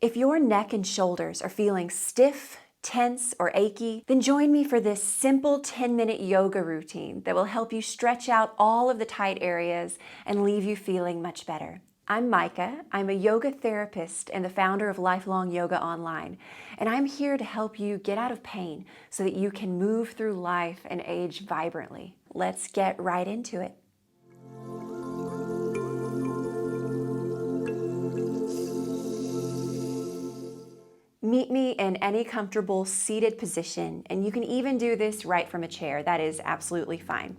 If your neck and shoulders are feeling stiff, tense, or achy, then join me for this simple 10-minute yoga routine that will help you stretch out all of the tight areas and leave you feeling much better. I'm Mikah. I'm a yoga therapist and the founder of Lifelong Yoga Online, and I'm here to help you get out of pain so that you can move through life and age vibrantly. Let's get right into it. Meet me in any comfortable seated position, and you can even do this right from a chair. That is absolutely fine.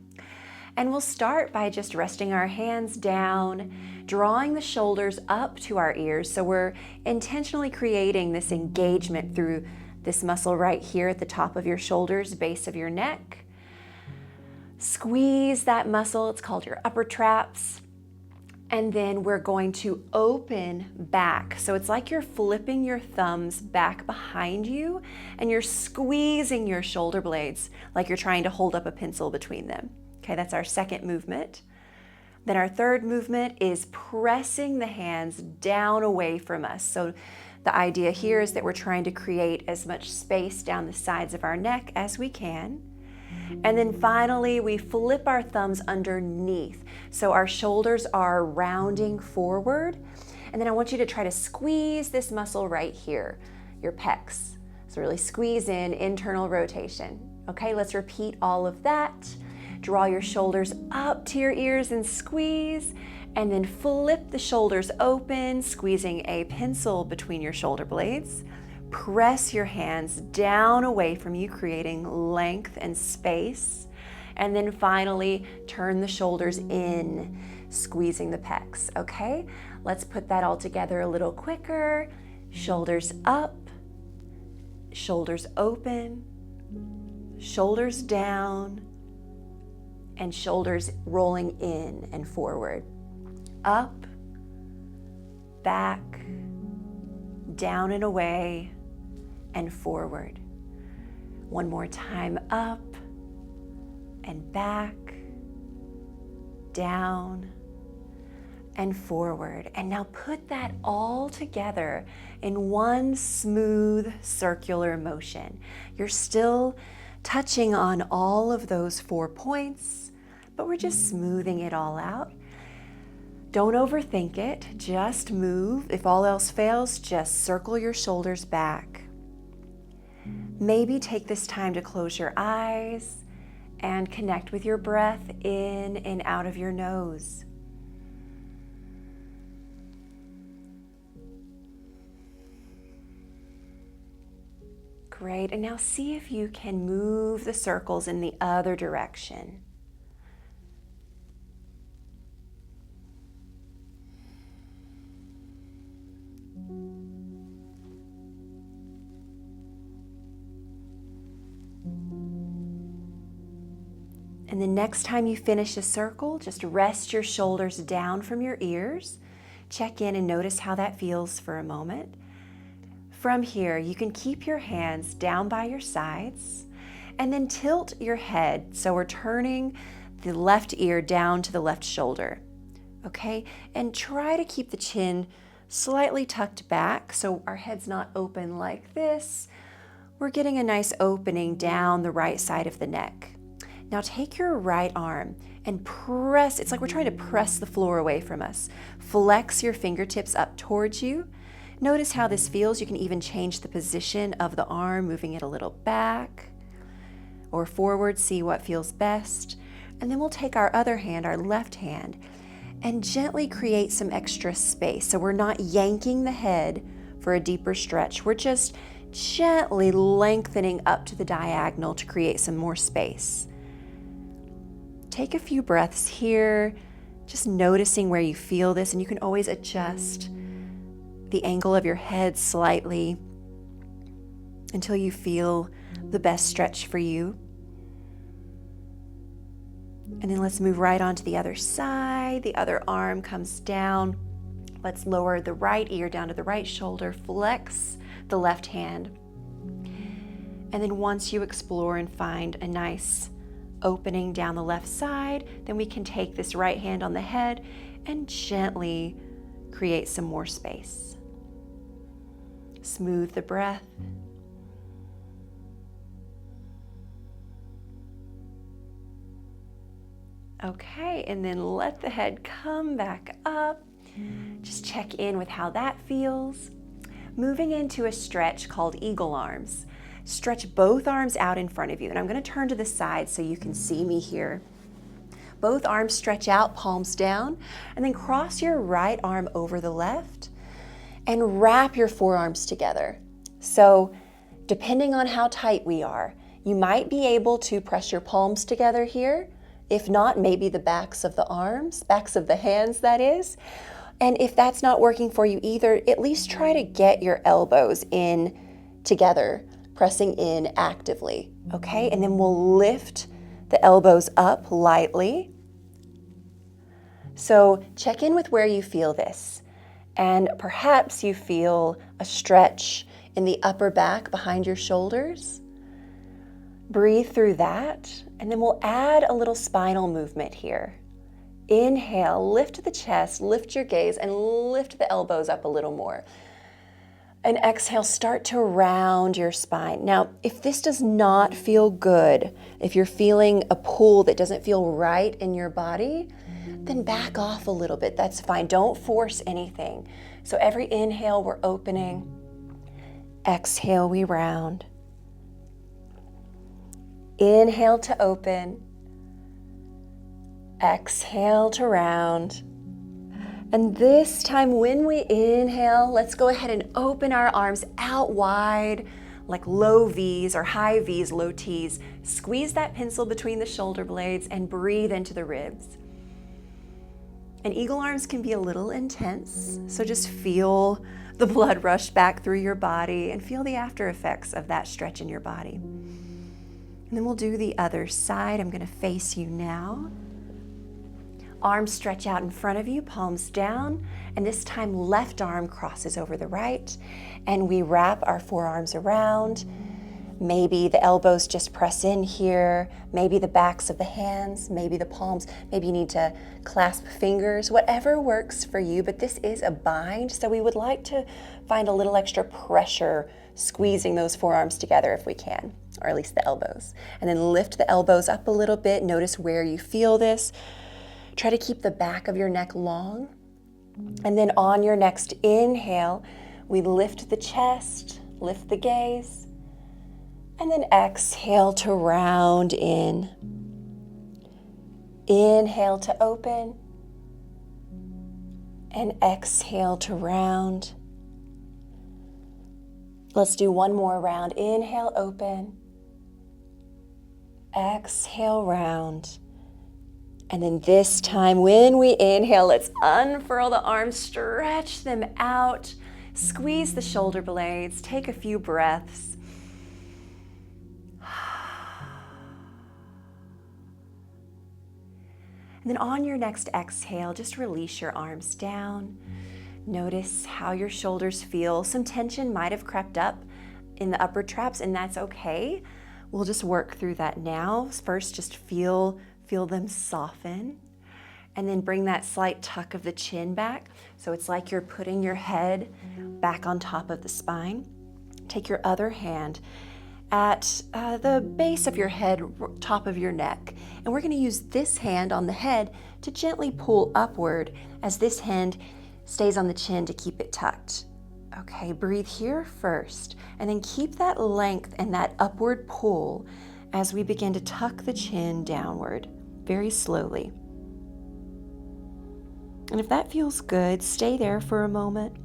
And we'll start by just resting our hands down, drawing the shoulders up to our ears. So we're intentionally creating this engagement through this muscle right here at the top of your shoulders, base of your neck. Squeeze that muscle. It's called your upper traps. And then we're going to open back. So it's like you're flipping your thumbs back behind you and you're squeezing your shoulder blades like you're trying to hold up a pencil between them. Okay, that's our second movement. Then our third movement is pressing the hands down away from us. So the idea here is that we're trying to create as much space down the sides of our neck as we can. And then finally, we flip our thumbs underneath. So our shoulders are rounding forward. And then I want you to try to squeeze this muscle right here, your pecs. So really squeeze in, internal rotation. Okay, let's repeat all of that. Draw your shoulders up to your ears and squeeze. And then flip the shoulders open, squeezing a pencil between your shoulder blades. Press your hands down away from you, creating length and space. And then finally, turn the shoulders in, squeezing the pecs, okay? Let's put that all together a little quicker. Shoulders up, shoulders open, shoulders down, and shoulders rolling in and forward. Up, back, down and away, and forward. One more time, up and back, down and forward. And now put that all together in one smooth circular motion. You're still touching on all of those 4 points, but we're just smoothing it all out. Don't overthink it, just move. If all else fails, just circle your shoulders back. Maybe take this time to close your eyes and connect with your breath in and out of your nose. Great, and now see if you can move the circles in the other direction. And the next time you finish a circle, just rest your shoulders down from your ears. Check in and notice how that feels for a moment. From here, you can keep your hands down by your sides and then tilt your head. So we're turning the left ear down to the left shoulder, okay? And try to keep the chin slightly tucked back so our head's not open like this. We're getting a nice opening down the right side of the neck. Now take your right arm and press, it's like we're trying to press the floor away from us. Flex your fingertips up towards you. Notice how this feels. You can even change the position of the arm, moving it a little back or forward, see what feels best. And then we'll take our other hand, our left hand, and gently create some extra space. So we're not yanking the head for a deeper stretch. We're just gently lengthening up to the diagonal to create some more space. Take a few breaths here, just noticing where you feel this, and you can always adjust the angle of your head slightly until you feel the best stretch for you. And then let's move right on to the other side. The other arm comes down. Let's lower the right ear down to the right shoulder, flex the left hand. And then once you explore and find a nice opening down the left side, then we can take this right hand on the head and gently create some more space. Smooth the breath. Okay, and then let the head come back up. Just check in with how that feels. Moving into a stretch called eagle arms. Stretch both arms out in front of you, and I'm going to turn to the side so you can see me here. Both arms stretch out, palms down, and then cross your right arm over the left and wrap your forearms together. So depending on how tight we are, you might be able to press your palms together here. If not, maybe the backs of the arms, backs of the hands, that is. And if that's not working for you either, at least try to get your elbows in together, pressing in actively, okay? And then we'll lift the elbows up lightly. So check in with where you feel this. And perhaps you feel a stretch in the upper back behind your shoulders. Breathe through that, and then we'll add a little spinal movement here. Inhale, lift the chest, lift your gaze, and lift the elbows up a little more. And exhale, start to round your spine. Now, if this does not feel good, if you're feeling a pull that doesn't feel right in your body, then back off a little bit. That's fine. Don't force anything. So every inhale, we're opening. Exhale, we round. Inhale to open. Exhale to round. And this time when we inhale, let's go ahead and open our arms out wide like low V's or high V's, low T's. Squeeze that pencil between the shoulder blades and breathe into the ribs. And eagle arms can be a little intense, so just feel the blood rush back through your body and feel the after effects of that stretch in your body. And then we'll do the other side. I'm going to face you now. Arms stretch out in front of you, palms down, and this time left arm crosses over the right, and we wrap our forearms around. Maybe the elbows just press in here, maybe the backs of the hands, maybe the palms, maybe you need to clasp fingers, whatever works for you, but this is a bind, so we would like to find a little extra pressure squeezing those forearms together if we can, or at least the elbows. And then lift the elbows up a little bit, notice where you feel this. Try to keep the back of your neck long. And then on your next inhale, we lift the chest, lift the gaze, and then exhale to round in. Inhale to open, and exhale to round. Let's do one more round. Inhale, open. Exhale, round. And then this time when we inhale, let's unfurl the arms, stretch them out, squeeze the shoulder blades, take a few breaths. And then on your next exhale, just release your arms down. Notice how your shoulders feel. Some tension might have crept up in the upper traps, and that's okay. We'll just work through that now. First, just feel them soften, and then bring that slight tuck of the chin back. So it's like you're putting your head back on top of the spine. Take your other hand at the base of your head, top of your neck. And we're going to use this hand on the head to gently pull upward as this hand stays on the chin to keep it tucked. Okay, breathe here first, and then keep that length and that upward pull as we begin to tuck the chin downward, very slowly. And if that feels good, stay there for a moment.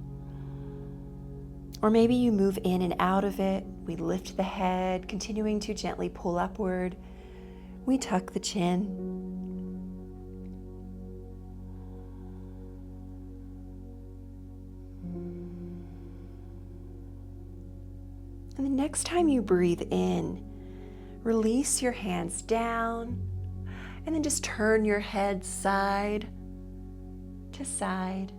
Or maybe you move in and out of it. We lift the head, continuing to gently pull upward. We tuck the chin. And the next time you breathe in, release your hands down, and then just turn your head side to side.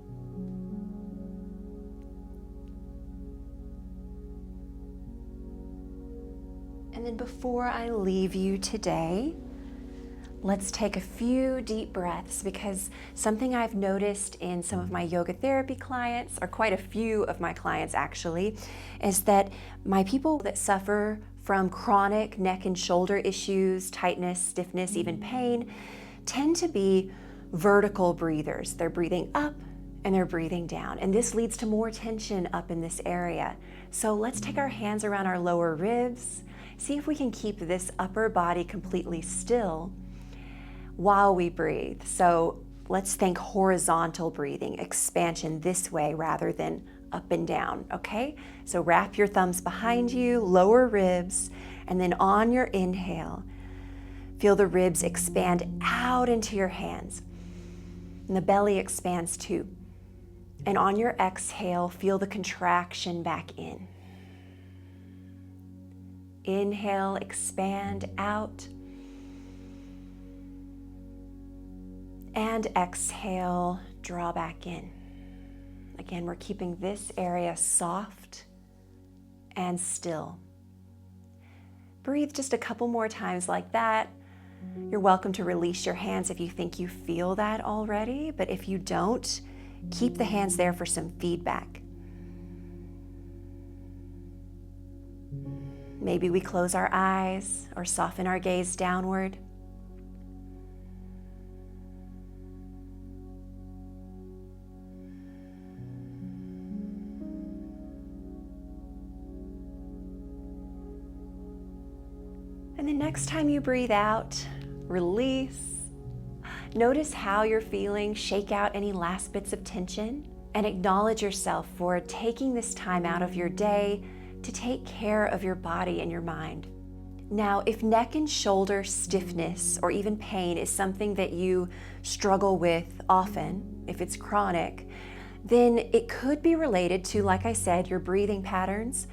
And then before I leave you today, Let's take a few deep breaths, because something I've noticed in some of my yoga therapy clients, or quite a few of my clients actually, is that my people that suffer from chronic neck and shoulder issues, tightness, stiffness, even pain, tend to be vertical breathers. They're breathing up and they're breathing down, and this leads to more tension up in this area. So let's take our hands around our lower ribs, see if we can keep this upper body completely still while we breathe. So let's think horizontal breathing, expansion this way rather than up and down, okay? So wrap your thumbs behind you, lower ribs, and then on your inhale, feel the ribs expand out into your hands. And the belly expands too. And on your exhale, feel the contraction back in. Inhale, expand out. And exhale, draw back in. Again, we're keeping this area soft and still. Breathe just a couple more times like that. You're welcome to release your hands if you think you feel that already, but if you don't, keep the hands there for some feedback. Maybe we close our eyes or soften our gaze downward. And the next time you breathe out, release. Notice how you're feeling, shake out any last bits of tension, and acknowledge yourself for taking this time out of your day to take care of your body and your mind. Now, if neck and shoulder stiffness or even pain is something that you struggle with often, if it's chronic, then it could be related to, like I said, your breathing patterns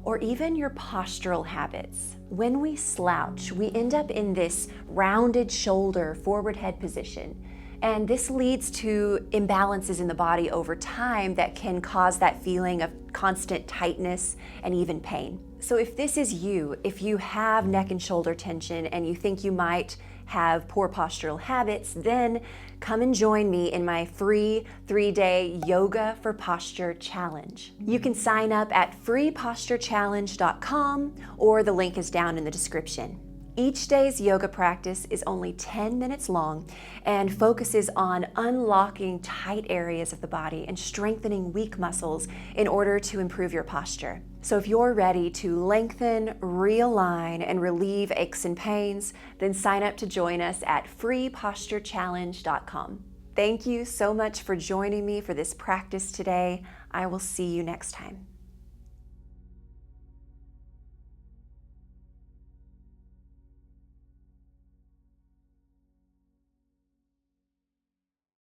or even your postural habits. When we slouch, we end up in this rounded shoulder, forward head position. And this leads to imbalances in the body over time that can cause that feeling of constant tightness and even pain. So if this is you, if you have neck and shoulder tension and you think you might have poor postural habits, then come and join me in my free 3-day Yoga for Posture Challenge. You can sign up at freeposturechallenge.com, or the link is down in the description. Each day's yoga practice is only 10 minutes long and focuses on unlocking tight areas of the body and strengthening weak muscles in order to improve your posture. So if you're ready to lengthen, realign, and relieve aches and pains, then sign up to join us at freeposturechallenge.com. Thank you so much for joining me for this practice today. I will see you next time.